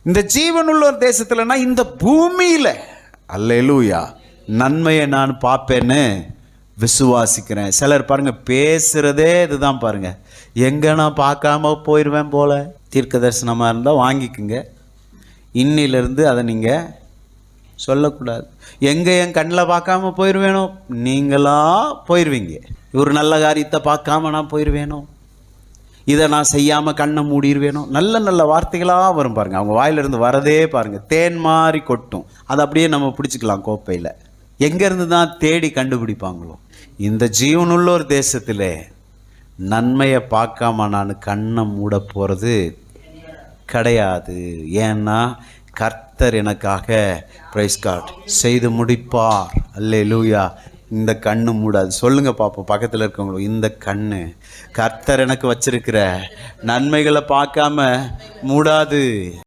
இந்த ஜீவனுள்ள ஒரு தேசத்துலனா இந்த பூமியில் அல்லேலூயா நன்மையை நான் பார்ப்பேன்னு விசுவாசிக்கிறேன். சிலர் பாருங்க பேசுகிறதே இதுதான் பாருங்க, எங்கே நான் பார்க்காம போயிடுவேன் போல. தீர்க்க தரிசனமாக இருந்தால் வாங்கிக்குங்க, இன்னிலிருந்து அதை நீங்கள் சொல்லக்கூடாது. எங்கே என் கண்ணில் பார்க்காம போயிடுவேனோ, நீங்களா போயிடுவீங்க. ஒரு நல்ல காரியத்தை பார்க்காம நான் போயிடுவேனோ, இதை நான் செய்யாமல் கண்ணை மூடிடுவேனோ, நல்ல நல்ல வார்த்தைகளாக வரும் பாருங்கள். அவங்க வாயிலிருந்து வரதே பாருங்கள் தேன் மாதிரி கொட்டும். அதை அப்படியே நம்ம பிடிச்சிக்கலாம் கோப்பையில். எங்கேருந்து தான் தேடி கண்டுபிடிப்பாங்களோ. இந்த ஜீவனுள்ள ஒரு தேசத்தில் நன்மையை பார்க்காம நான் கண்ணை மூட போகிறது கிடையாது. ஏன்னா கர்த்தர் எனக்காக பிரைஸ் காட் செய்து முடிப்பார். அல்லேலூயா. இந்த கண்ணு மூடாது. சொல்லுங்க பாப்போம் பக்கத்தில் இருக்கவங்களும், இந்த கண்ணு கர்த்தர் எனக்கு வச்சிருக்கிற நன்மைகளை பார்க்காம மூடாது.